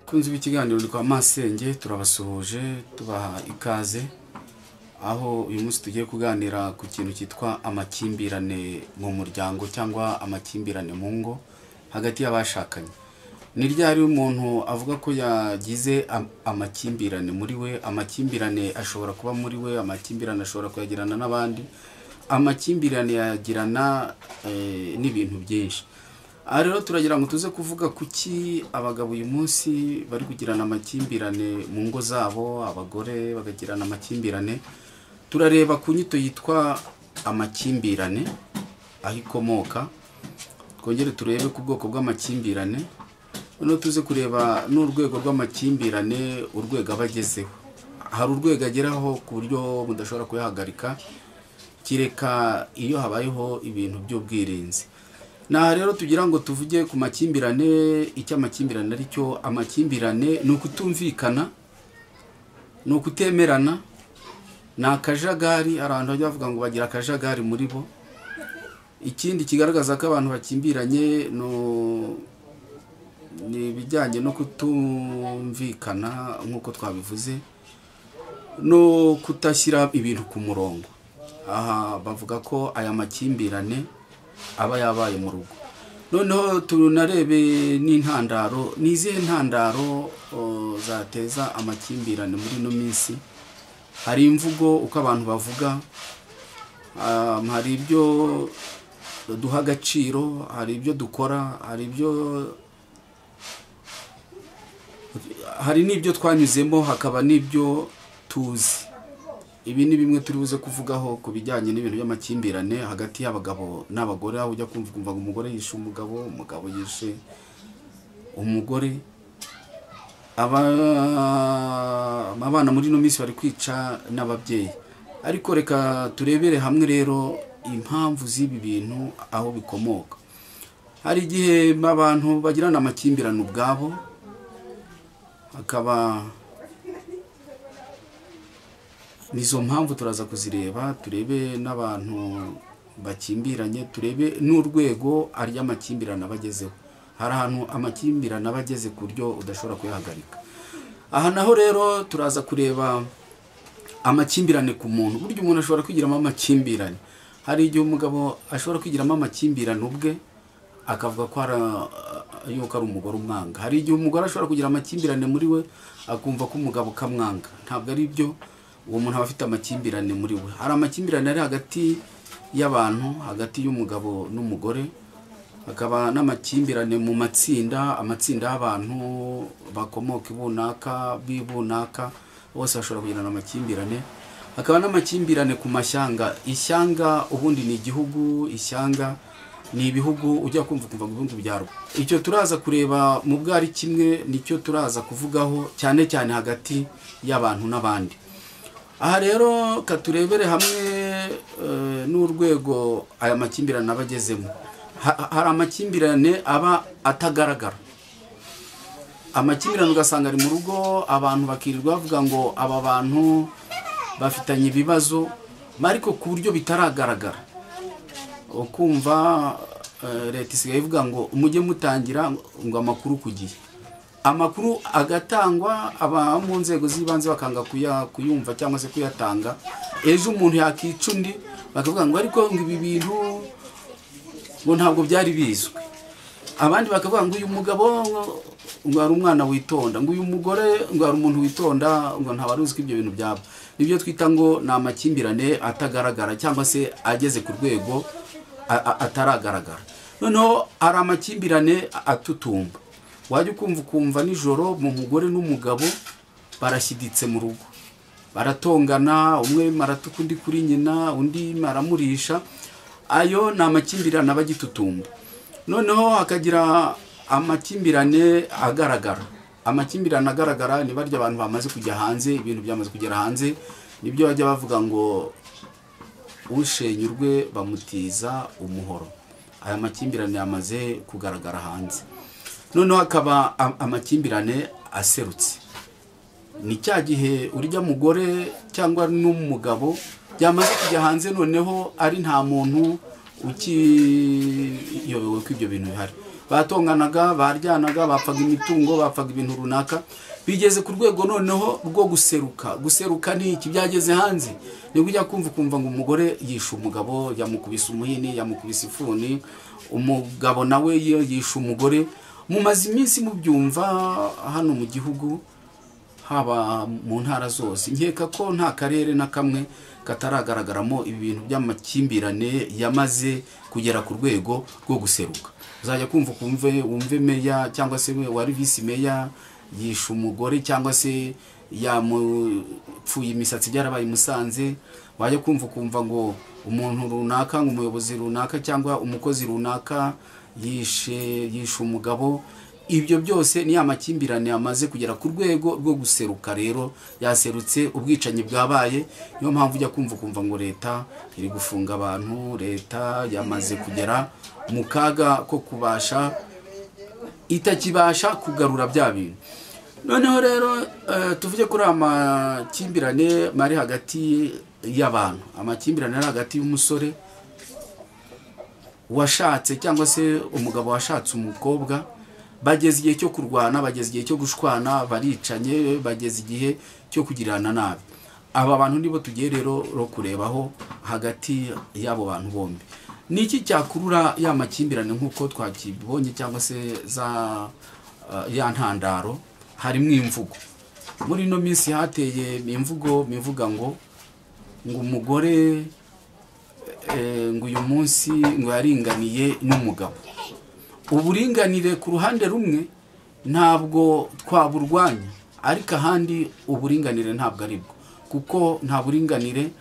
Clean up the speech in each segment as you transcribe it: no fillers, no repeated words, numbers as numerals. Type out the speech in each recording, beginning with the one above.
Bakunzi b'ikiganiro ni kwa Masenge, turabasuhuje tubaha ikaze aho uyu munsi tugiye kuganira ku kintu cyitwa amakimbirane mu muryango cyangwa amakimbirane mu ngo hagati y'abashakanye. Ni ryari umuntu avuga ko yagize amakimbirane muri we, amakimbirane ashobora kuba muri we, amakimbirane ashobora kuyagirana n'abandi, amakimbirane yagirana n'ibintu byinshi. Aha rero turagira ngo tuze kuvuga kuki abagabo uyu munsi bari kugirana amakimbirane mu ngo zabo, abagore bagagirana amakimbirane. Turareba ku nyito yitwa amakimbirane aho ikomoka, twongere turebe ku bwoko bw'amakimbirane, noneho tuze kureba n'urwego rw'amakimbirane urwego abagezeho. Hari urwego ageraho ku buryo mudashobora kuyahagarika kireka iyo habayeho ibintu by'ubwirinzi. Na rero tugira ngo tuvuge ku makimbirane. Icyo amakimbirane ari cyo, amakimbirane ni ukutumvikana, ni ukutemerana, ni akajagari. Abantu bajya bavuga ngo bagira akajagari muri bo. Ikindi kigaragaza ko abantu bakimbiranye ni ibijyanye no kutumvikana nk'uko twabivuze, no kutashyira ibintu ku murongo. Aha bavuga ko aya makimbirane aba yabaye mu rugo. Noneho tunarebe n'intandaro, ni izihe ntandaro zateza amakimbirane muri ino minsi. Hari imvugo uko abantu bavuga, hari ibyo duha agaciro, hari ibyo dukora, hari n'ibyo twanyuzemo, hakaba n'ibyo tuzi. Ibi ni bimwe turi buze kuvugaho ku bijyanye n'ibintu by'amakimbirane hagati y'abagabo n'abagore, aho ujya kumva ngo umugore yishe umugabo, umugabo yishe umugore. Abana muri ino minsi bari kwica n'ababyeyi. Ariko reka turebere hamwe rero impamvu z'ibi bintu aho bikomoka. Hari igihe abantu bagirana amakimbirane ubwabo, hakaba nizo mpamvu turaza kuzireba, turebe n'abantu bakimbiranye, turebe n'urwego ari amakimbirane abagezeho. Hari ahantu amakimbirane abageze ku buryo udashobora kuyahagarika. Aha naho rero turaza kureba amakimbirane ku muntu. Burya umuntu ashobora kwigiramo amakimbirane. Hari igihe umugabo ashobora kwigiramo amakimbirane ubwe akavuga ko yuko ari umugore umwanga. Hari igihe umugore ashobora kugira amakimbirane muri we akumva ko umugabo kamwanga. Ntabwo ari byo. Uwo muntu aba afite amakimbirane muri we. Hari amakimbirane ari hagati y'abantu, hagati y'umugabo n'umugore. Hakaba n'amakimbirane mu matsinda, amatsinda y'abantu bakomoka bibunaka, bose bashobora kugirana amakimbirane. Hakaba n'amakimbirane ku mashyanga. Ishyanga ubundi ni igihugu, ishyanga ni ibihugu, ujya kumva ngo ibihugu byarwo. Icyo turaza kureba mu bwari kimwe, nicyo turaza kuvugaho cyane cyane hagati y'abantu n'abandi. Aha rero katurebere hamwe n'urwego aya makimbirane abagezemo. Hari amakimbirane aba atagaragara. Amakimbirane ugasanga ari mu rugo, abantu bakirirwa bavuga ngo aba bantu bafitanye ibibazo, ariko ku buryo bitaragaragara. Ukumva leta isigaye ivuga ngo mujye mutangira ngo amakuru ku gihe. Amakuru agatangwa, aba mu nzego z'ibanze bakanga kuyumva cyangwa se kuyatanga. Ejo umuntu yakica undi bakavuga ngo ariko ngo ibi bintu ngo ntabwo byari bizwi. Abandi bakavuga ngo uyu mugabo ngo ari umwana witonda, ngo uyu mugore ngo ari umuntu witonda, ngo ntabwo uzi ko ibyo bintu byaba. Nibyo twita ngo ni amakimbirane atagaragara cyangwa se ageze ku rwego ataragaragara. Noneho hari amakimbirane atutumba. Wajya ukumva nijoro mu mugore n'umugabo barashyiditse mu rugo, baratongana, umwe maratuka undi kuri nyina, undi maramurisha. Ayo ni amakimbirane abagitutumba. Noneho hakagira amakimbirane agaragara. Amakimbirane agaragara ni barya abantu bamaze kujya hanze, ibintu byamaze kugera hanze. Nibyo bajya bavuga ngo ushenyurwe bamutiza umuhoro. Aya makimbirane yamaze kugaragara hanze. Noneho hakaba amakimbirane aserutse. Ni cya gihe urya mugore cyangwa n'umugabo byamaze kujya hanze, noneho ari nta muntu ukiyobewe ko ibyo bintu bihari. batonganaga, baryanaga, bapfaga imitungo, bapfaga ibintu runaka, bigeze ku rwego noneho rwo guseruka ni iki, byageze hanze. Nibwo ujya kumva ngo umugore yishe umugabo, yamukubise umuhini, yamukubise ifuni, umugabo nawe yishe umugore. Mumaze iminsi mubyumva hano mu gihugu, haba mu ntara zose. Nkeka ko nta karere na kamwe kataragaragaramo ibi bintu by'amakimbirane yamaze kugera ku rwego rwo guseruka. Uzajya wumve meya cyangwa se wari visi meya yishe umugore, cyangwa se yamupfuye imisatsi byarabaye Musanze. Wajya kumva ngo umuntu runaka, ngo umuyobozi runaka cyangwa umukozi runaka yishe umugabo. Ibyo byose ni amakimbirane yamaze kugera ku rwego rwo guseruka. Rero yaserutse, ubwicanyi bwabaye. Niyo mpamvu ujya kumva ngo leta iri gufunga abantu, leta yamaze kugera mu kaga ko itakibasha kugarura bya bintu. Noneho rero tuvuge kuri amakimbirane mari hagati y'abantu. Amakimbirane ari hagati y'umusore washatse cyangwa se umugabo washatse umukobwa, bageze igihe cyo kurwana, bageze igihe cyo gushwana, baricanye, bageze igihe cyo kugirana nabi. Aba bantu nibo tugiye rero kurebaho hagati y'abo bantu bombi. Niki cyakurura ya makimbirane nk'uko twakibonye, cyangwa se ya ntandaro? Harimo imvugo. Muri no minsi hateye imvuga ngo umugore ngo uyu munsi ngo yaringaniye n'umugabo. Uburinganire ku ruhande rumwe ntabwo twaburwanya, ariko ahandi uburinganire ntabwo ari bwo, kuko nta buringanire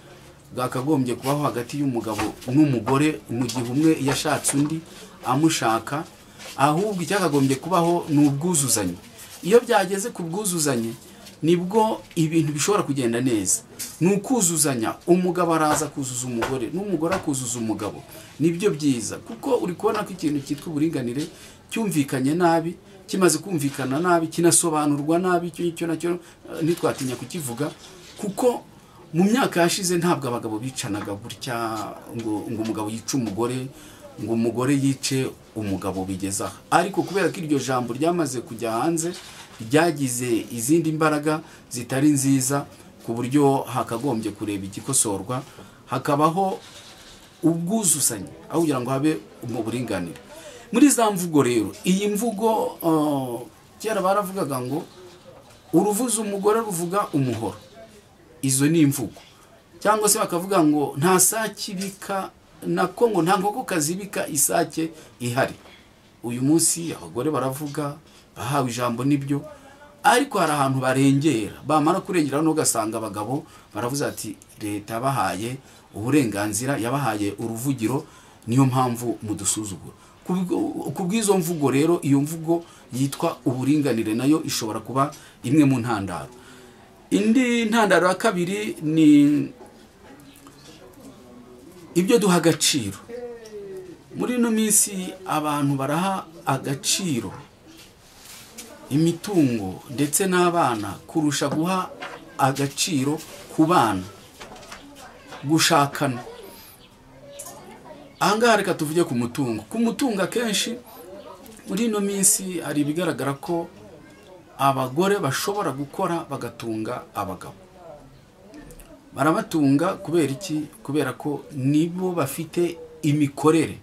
bwakagombye kubaho hagati y'umugabo n'umugore mu gihe umwe yashatse undi amushaka. Ahubwo icyakagombye kubaho ni ubwuzuzanye. Iyo byageze ku bwuzuzanye nibwo ibintu bishobora kugenda neza. Ni ukuzuzanya, umugabo araza kuzuza umugore n'umugore akuzuza umugabo. Nibyo byiza, kuko uri kubona ko ikintu cyitwa uburinganire cyumvikanye nabi, kimaze kumvikana nabi, kinasobanurwa nabi. Icyo nacyo ntitwatinya kukivuga, kuko mu myaka yashize ntabwo abagabo bicanaga gutya ngo umugabo yice umugore, ngo umugore yice umugabo bigeza. Ariko kubera ko iryo jambo ryamaze kujya hanze, ryagize izindi mbaraga zitari nziza, ku buryo hakagombye kureba igikosorwa, hakabaho ubwuzuzanye, aho kugira ngo habe mu buringanire. Muri za mvugo rero, iyi mvugo kera baravugaga ngo uruvuza umugore ruvuga umuhoro. Izo ni imvugo. Cyangwa se bakavuga ngo nta sake ibika, nako ngo nta nkoko kazibika isake ihari. Uyu munsi abagore baravuga, bahawe ijambo nibyo, ariko hari ahantu barengera. Bamara kurengera no gasanga abagabo baravuze ati leta yabahaye uburenganzira, yabahaye uruvugiro, niyo mpamvu mudusuzugura. Kubw'izo mvugo rero, iyo mvugo yitwa uburinganire nayo ishobora kuba imwe mu ntandaro. Indi ntandaro ya kabiri ni ibyo duha agaciro. Muri ino minsi abantu baraha agaciro imitungo ndetse n'abana kurusha guha agaciro ku bana, gushakana. Ahangaha reka tuvuge ku mutungo. Ku mutungo akenshi muri ino minsi hari ibigaragara ko abagore bashobora gukora bagatunga abagabo. Barabatunga kubera iki? Kubera ko nibo bafite imikorere.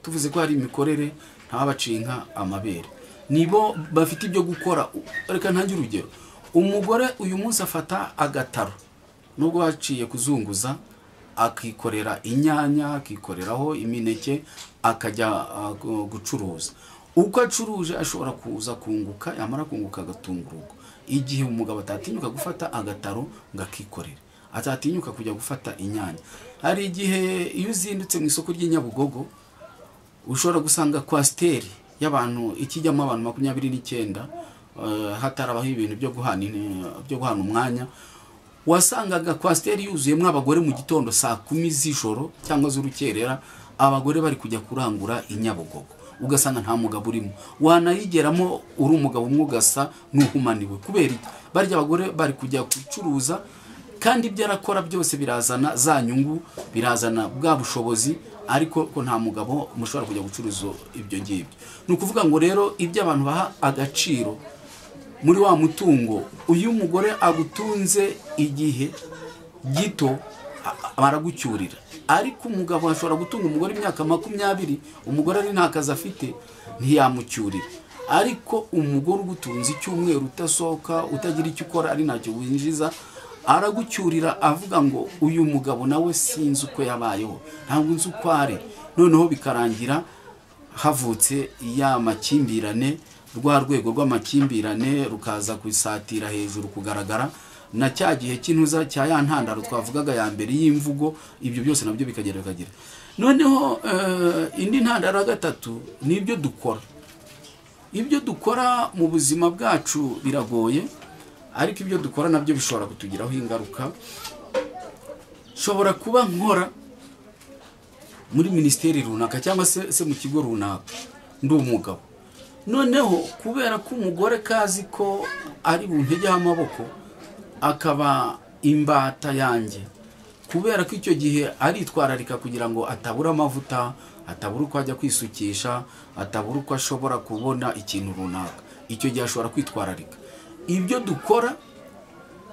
Tuvuze ko hari imikorere, ntabaciye inka amabere. Nibo bafite ibyo gukora. Reka ntange urugero. Umugore uyu munsi afata agataro, nubwo baciye kuzunguza, akikorera inyanya, akikoreraho imineke, akajya gucuruza. Uko acuruje ashobora kuza kunguka, yamara kunguka agatunga urugo. Igihe umugabo atatinyuka gufata agataro ngo akikorere, atatinyuka kujya gufata inyanya. Hari igihe iyo uzindutse mu isoko ry'Inyabugogo ushobora gusanga kwasteri y'abantu ikijyamo abantu 29, hatarabaho ibintu byo guhana umwanya. Wasangaga kwasteri yuzuyemo abagore mu gitondo saa 10 z'ijoro cyangwa z'urukerera, abagore bari kujya kurangura Inyabugogo. Ugasanga nta mugabo urimo, wanayigeramo uri umugabo umwe ugasa n'uhumaniwe. Kubera barya abagore bari kujya gucuruza, kandi ibyo arakora byose birazana za nyungu, birazana bwa bushobozi, ariko ko nta mugabo mushobora kujya gucuruza ibyo ngibyo. Ni ukuvuga ngo rero ibyo abantu baha agaciro muri wa mutungo, uyu mugore agutunze igihe gito baragucyurira, ariko umugabo ashobora gutunga umugore imyaka 20, umugore ari nta kazi afite ntiyamucyurira. Ariko umugore ugutunze icyumweru utasohoka, utagira icyo ukora, ari ntacyo winjiza, aragucyurira avuga ngo uyu mugabo nawe sinzi uko yabayeho, ntabwo nzi uko ari. Noneho bikarangira havutse ya makimbirane, rwa rwego rw'amakimbirane rukaza kwisatira hejuru kugaragara, na cya gihe cy'intuza cya ya ntandaro twavugaga ya mbere y'imvugo, ibyo byose nabyo bikagira. Noneho indi ntandaro ya gatatu ni ibyo dukora. Ibyo dukora mu buzima bwacu biragoye, ariko ibyo dukora nabyo bishobora kutugiraho ingaruka. Shobora kuba nkora muri ministeri runaka cyangwa se mu kigo runaka, ndi umugabo. Noneho kubera ko umugore kazi ko ari buntegeho amaboko, akaba imbata yanjye, kubera ko icyo gihe aritwararika kugira ngo atabura amavuta, atabura uko ajya kwisukisha, atabura uko ashobora kubona ikintu runaka, icyo gihe ashobora kwitwararika. Ibyo dukora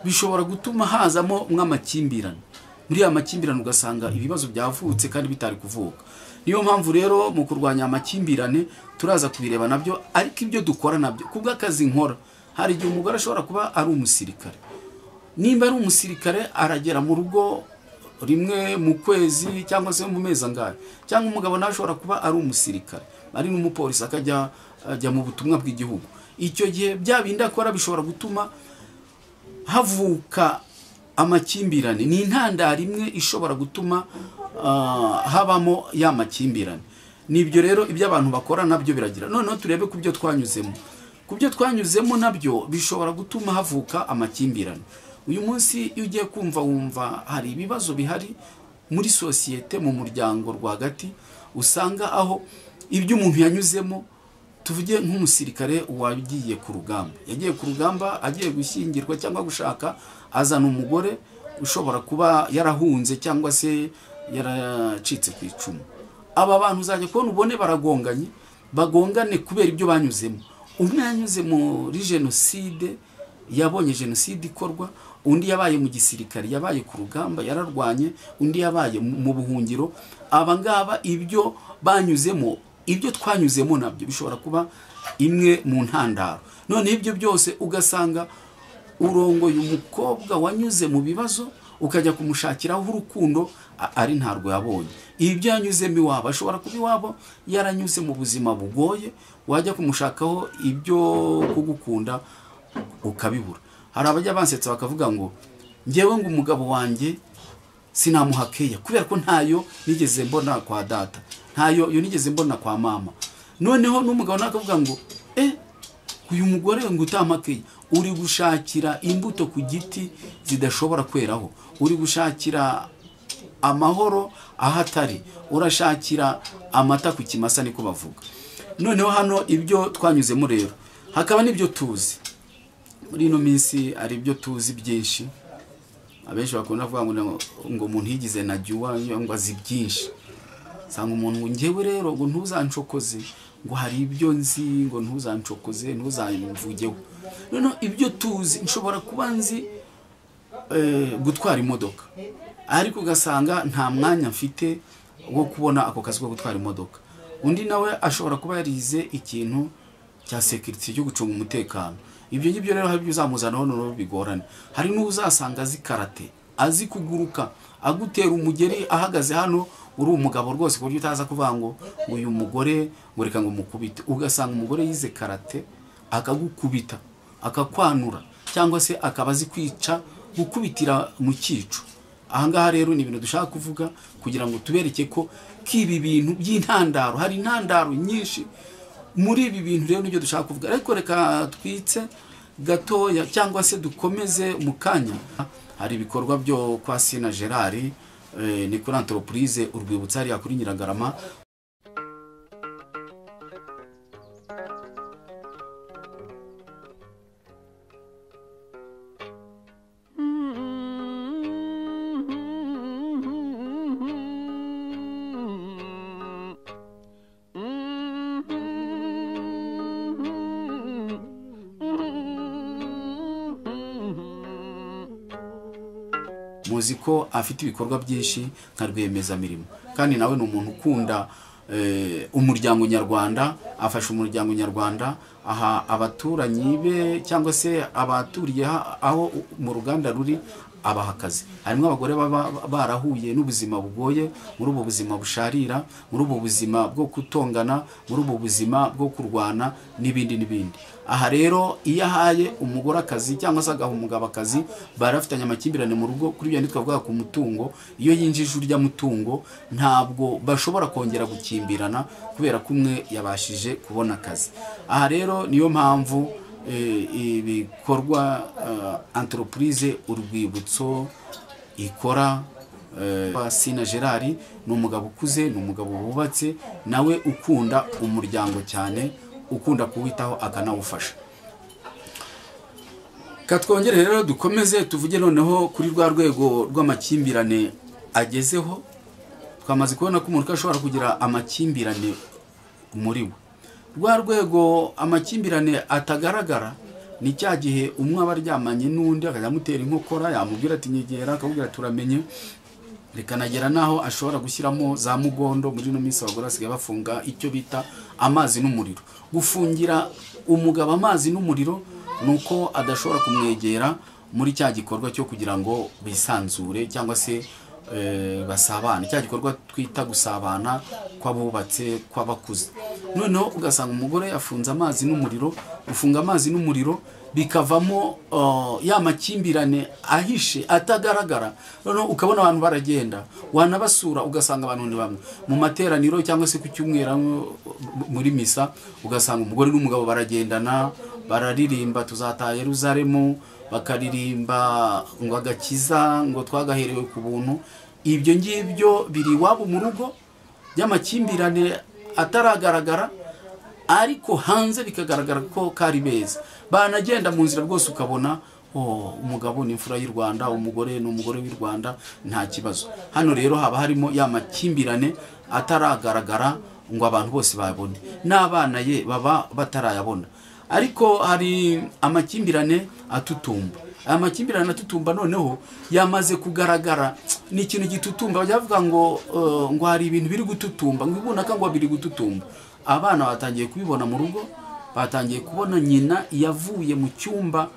bishobora gutuma hazamo mw'amakimbirane. Muri ya makimbirane ugasanga ibibazo byavutse kandi bitari kuvuka. Niyo mpamvu rero mu kurwanya amakimbirane turaza kubireba nabyo, ariko ibyo dukora nabyo kubw'akazi nkora, hari igihe umugore ashobora kuba ari umusirikare. Nimba ari umusirikare aragera mu rugo rimwe mu kwezi cyangwa se mu mezi angahe, cyangwa umugabo nawe ashobora kuba ari umusirikare, ari n'umupolisi akajya mu butumwa bw'igihugu. Icyo gihe bya bindi akora bishobora gutuma havuka amakimbirane. Ni intandaro imwe ishobora gutuma habamo ya makimbirane. Nibyo rero ibyo abantu bakora nabyo biragira. Noneho turebe ku byo twanyuzemo. Ku byo twanyuzemo nabyo bishobora gutuma havuka amakimbirane. Uyu munsi iyo ugiye kumva wumva hari ibibazo bihari muri sosiyete, mu muryango rwagati, usanga aho ibyo umuntu yanyuzemo. Tuvuge nk'umusirikare wagiye ku rugamba, yagiye ku rugamba agiye gushyingirwa cyangwa gushaka, azana umugore ushobora kuba yarahunze cyangwa se yaracitse ku icumu. Aba bantu uzajya kubona ubone bagongane kubera ibyo banyuzemo. Umwe yanyuze muri jenoside, yabonye jenoside ikorwa, undi yabaye mu gisirikare, yabaye ku rugamba yararwanye, undi yabaye mu buhungiro. Aba ngaba ibyo banyuzemo, ibyo twanyuzemo nabyo bishobora kuba imwe mu ntandaro. None ibyo byose ugasanga urongoye umukobwa wanyuze mu bibazo, ukajya kumushakiraho urukundo, ari ntarwo yabonye. Ibyo yanyuzemo iwabo, ashobora kuba iwabo yaranyuze mu buzima bugoye, wajya kumushakaho ibyo kugukunda ukabibura. Hari abajya bansetsa bakavuga ngo njyewe ngo umugabo wanjye sinamuhakeya kubera ko ntayo nigeze mbona kwa data, ntayo nigeze mbona kwa mama. Noneho n'umugabo nakavuga ngo uyu mugore ngo utamakeye, uri gushakira imbuto ku giti zidashobora kweraho, uri gushakira amahoro ahatari, urashakira amata ku kimasa, niko bavuga. Noneho hano ibyo twanyuzemo rero, hakaba n'ibyo tuzi. Muri ino minsi ari ibyo tuzi byinshi, abenshi bakunda kuvuga ngo umuntu yigize najyuwa ngo azi byinshi. Sanga umuntu ngewe rero ngo ntuzancokoze, ngo hari ibyo nzi, ngo ntuzancokoze, ntuzamvugeho. Noneho ibyo tuzi, nshobora kuba nzi gutwara imodoka, ariko ugasanga nta mwanya mfite wo kubona ako kazi ko gutwara imodoka. Undi nawe ashobora kuba yarize ikintu cya security cyo gucunga umutekano. Ibyo ngibyo rero hari uzamuzanaho no bigorane. Hari n'uzasanga azi karate, azi kuguruka, agutera umugeri ahagaze hano, uri umugabo rwose ku buryo utaza kuvuga ngo uyu mugore ngo reka ngo mukubite. Ugasanga umugore yize karate akagukubita, akakwanura, cyangwa se akabazi kwica, gukubitira mu cyico. Ahangaha rero ni ibintu dushaka kuvuga kugira ngo tubereke ko kibi bintu by'intandaro, hari intandaro nyinshi muri ibi bintu. Rero nibyo dushaka kuvuga, ariko reka twitse gatoya cyangwa se dukomeze mu kanya. Hari ibikorwa byo kwa Sina Gerard, ni kuri entreprise urwibutso hariya kuri Nyiragarama. muzi ko afite ibikorwa byinshi nka rwiyemezamirimo, kandi nawe ni umuntu ukunda umuryango nyarwanda, afasha umuryango nyarwanda, aha abaturanyi be cyangwa se abaturiye aho mu ruganda ruri abaha akazi. Harimo abagore baba barahuye n'ubuzima bugoye, muri ubu buzima busharira, muri ubu buzima bwo kutongana, muri ubu buzima bwo kurwana n'ibindi n'ibindi. Aha rero iyo ahaye umugore akazi cyangwa se agaha umugabo akazi, barafitanye amakimbirane mu rugo, kuri byo twavuga ku mutungo, iyo yinjije urya mutungo ntabwo bashobora kongera gukimbirana kubera ko umwe yabashije kubona akazi. Aha rero niyo mpamvu ibikorwa entreprise Urwibutso ikora. Sina Gerard ni umugabo ukuze, ni umugabo wubatse, nawe ukunda umuryango cyane, ukunda kuwitaho akanawufasha. Katwongere rero dukomeze tuvuge noneho kuri rwa rwego rw'amakimbirane agezeho. Twamaze kubona ko umuntu ashobora kugira amakimbirane muri we. Rwa rwego amakimbirane atagaragara ni cya gihe umwe aba aryamanye n'undi akajamutera inkokora, yamubwira ati nyegera, akabwira turamenye, rikanagera naho ashobora gushyiramo za mugondo. Muri no minsi abagore basigaye bafunga icyo bita amazi n'umuriro. Gufungira umugabo amazi n'umuriro nuko adashobora kumwegera muri cya gikorwa cyo kugira ngo bisanzure cyangwa se basabana, cya gikorwa twita gusabana kw'abubatse kw'abakuze. Noneho ugasanga umugore yafunze amazi n'umuriro, ufunga amazi n'umuriro bikavamo ya makimbirane ahishe atagaragara. Noneho ukabona abantu baragenda, wanabasura ugasanga abantu ni bamwe mu materaniro cyangwa se ku cyumweru muri misa, ugasanga umugore n'umugabo baragendana, bararirimba tuzataha Yerusalemu, bakaririmba ngo agakiza, ngo twagaherewe ku buntu. Ibyo ngibyo biri wabo mu rugo by'amakimbirane ataragaragara, ariko hanze bikagaragara ko kari beza. Banagenda mu nzira rwose ukabona umugabo ni imfura y'u Rwanda, umugore ni umugore w'u Rwanda, nta kibazo. Hano rero haba harimo ya makimbirane ataragaragara ngo abantu bose babone, n'abana ye baba batarayabona. Ariko hari amakimbirane atutumba. Aya makimbirane atutumba noneho yamaze kugaragara, ni ikintu gitutumba. Bavuga ngo hari ibintu biri gututumba, ngo ibunaka ngo biri gututumba. Abana batangiye kubibona mu rugo, batangiye kubona nyina yavuye mu cyumba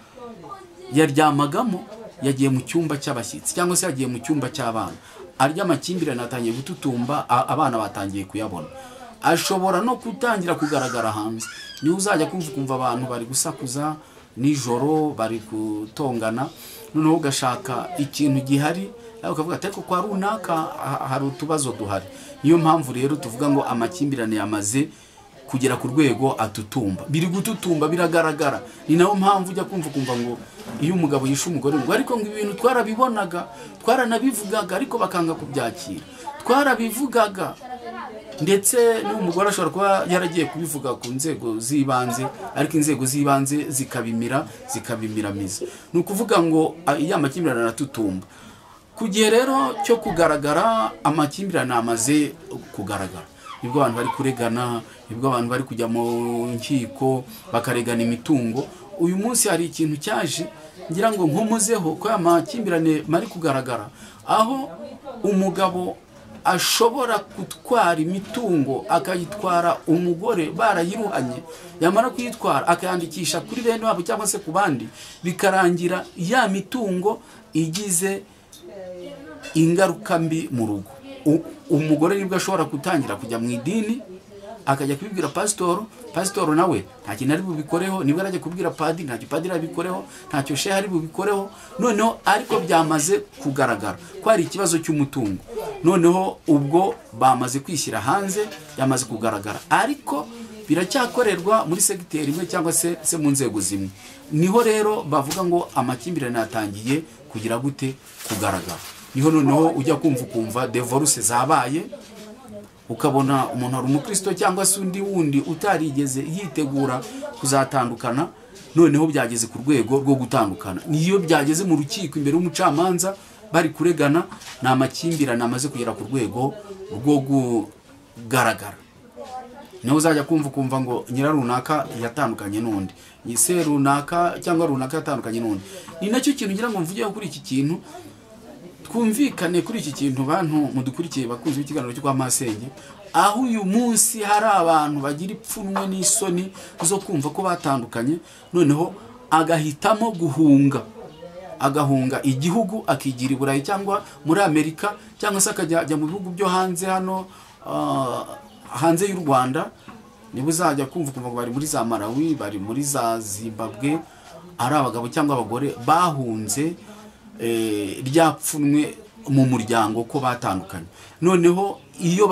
yaryamagamo, yagiye mu cyumba cy'abashyitsi cyangwa se yagiye mu cyumba cy'abana. Arya makimbirane atangiye gututumba, abana batangiye kuyabona. Ashobora no kutangira kugaragara hanze. Niho uzajya kumva abantu bari gusakuza nijoro, bari gutongana, noneho ugashaka ikintu gihari, ukavuga ati ariko kwa runaka hari utubazo duhari. Niyo mpamvu rero tuvuga ngo amakimbirane yamaze kugera ku rwego atutumba, biri gututumba, biragaragara. Ni nayo mpamvu ujya kumva ngo iyo umugabo yishe umugore, ngo ariko ngo ibintu twarabibonaga, twaranabivugaga, ariko bakanga kubyakira. Twarabivugaga, ndetse n'umugore ashobora kuba yaragiye kubivuga ku nzego z'ibanze, ariko inzego z'ibanze zikabimiramiza. Ni ukuvuga ngo iya makimbirane aratutumba. Ku gihe rero cyo kugaragara, amakimbirane amaze kugaragara, nibwo abantu bari kuregana, nibwo abantu bari kujya mu nkiko bakaregana imitungo. Uyu munsi hari ikintu cyaje ngira ngo nkomozeho ko amakimbirane mari kugaragara, aho umugabo ashobora gutwara imitungo akayitwara umugore barayiruhanye, yamara kuyitwara akayandikisha kuri bene wabo cyangwa se ku bandi, bikarangira ya mitungo igize ingaruka mbi mu rugo. Umugore nibwo ashobora gutangira kujya mu idini, akajya kubibwira pasitoro nawe nta kintu ari bubikoreho. Nibwo arajya kubwira padiri, ntacyo padiri abikoreho, ntacyo shehe ari bubikoreho. Noneho ariko byamaze kugaragara ko hari ikibazo cy'umutungo, noneho ubwo bamaze kwishyira hanze, yamaze kugaragara, ariko biracyakorerwa muri segiteri imwe cyangwa se mu nzego zimwe. Niho rero bavuga ngo amakimbirane yatangiye kugira gute kugaragara. Niho noneho ujya kumva divorce zabaye, ukabona umuntu ari umukristo cyangwa se undi wundi utarigeze yitegura kuzatandukana, noneho byageze ku rwego rwo gutandukana. Niyo byageze mu rukiko imbere y'umucamanza bari kuregana, na makimbirane amaze kugera ku rwego rwo kugaragara. Niho uzajya kumva ngo nyirarunaka yatandukanye n'undi, nyise runaka cyangwa runaka yatandukanye n'undi. Ni nacyo kintu ngira ngo mvugeho kuri iki kintu. twumvikane kuri iki kintu bantu mudukurikiye bakunze ikiganiro cyo kwa masenge, aho uyu munsi hari abantu bagira ipfunwe n'isoni zo kumva ko batandukanye, noneho agahitamo agahunga igihugu akigira i Burayi cyangwa muri Amerika, cyangwa se akajya mu bihugu byo hanze hano hanze y'u Rwanda. Niba uzajya kumva bari muri za Malawi, bari muri za Zimbabwe, ari abagabo cyangwa abagore bahunze ryapfunwe mu muryango ko batandukanye. Noneho iyo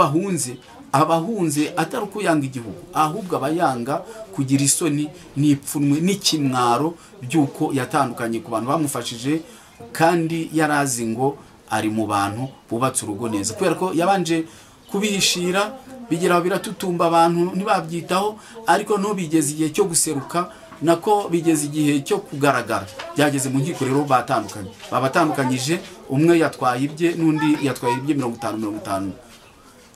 abahunze atari ukuyanga igihugu, ahubwo abayanga kugira isoni n'ipfunwe n'ikimwaro by'uko yatandukanye ku bantu bamufashije, kandi yarazi ngo ari mu bantu bubatse urugo neza, kubera ko yabanje kubihishira bigeraho biratutumba, abantu ntibabyitaho, ariko no bigeze igihe cyo guseruka, nako bigeze igihe cyo kugaragara, byageze mu nkiko rero babatandukanyije, umwe yatwaye ibye n'undi yatwaye ibye 50-50.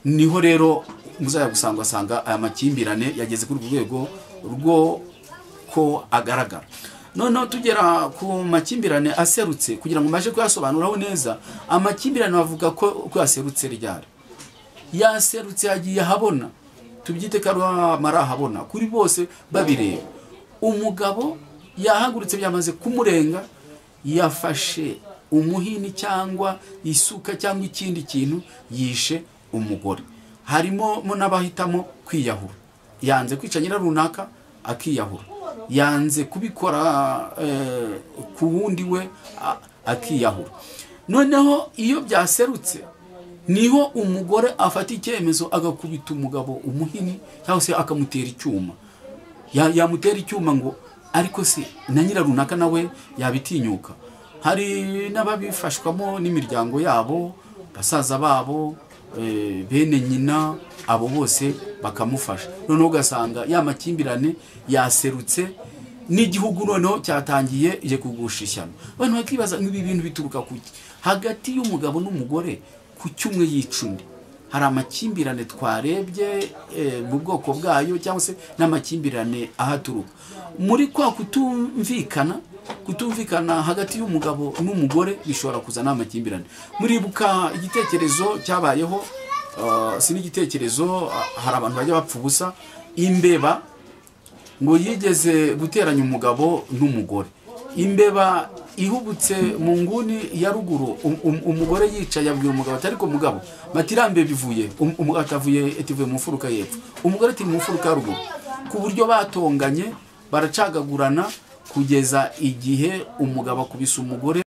Niho rero muzaya gusanga aya makimbirane yageze kuri rwego rwo ko agaragara. Noneho tugera ku makimbirane aserutse, kugira ngo maje kuyasobanuraho neza. Amakimbirane bavuga ko yaserutse ryari, yaserutse yagiye habona, tubyite karwamara habona kuri bose babireba. Umugabo yahagurutse byamaze kumurenga, yafashe umuhini cyangwa isuka cyangwa ikindi kintu, yishe umugore. Harimo n'abahitamo kwiyahura, yanze kwica nyira runaka akiyahura, yanze kubikora ku wundi we akiyahura. Noneho iyo byaserutse niho umugore afata icyemezo agakubita umugabo umuhini, cyangwa se akamutera icyuma. Yamutera icyuma ngo ariko se na nyira runaka nawe yabitinyuka. Hari n'ababifashwamo n'imiryango yabo, basaza babo, bene nyina, abo bose bakamufasha. Noneho ugasanga ya makimbirane yaserutse, n'igihugu noneho cyatangiye je kugusha ishyano. Abantu bakibaza nk'ibi bintu bituruka kuki hagati y'umugabo n'umugore, ku cyumwe yicundi. Hari amakimbirane twarebye mu bwoko bwayo, cyangwa se n'amakimbirane ahaturuka muri kwa kutumvikana hagati y'umugabo n'umugore, bishobora kuzana amakimbirane. Muribuka igitekerezo cyabayeho, si n'igitekerezo, hari abantu bajya bapfa ubusa. Imbeba ngo yigeze guteranya umugabo n'umugore. Imbeba ihubutse mu nguni ya ruguru, umugore yicaye abwira umugabo ati ariko mugabo matirambe bivuye, atavuye mu mfuruka y'epfo, umugore ati mu mfuruka ya ruguru. Ku buryo batonganye baracagagurana, kugeza igihe umugabo akubise umugore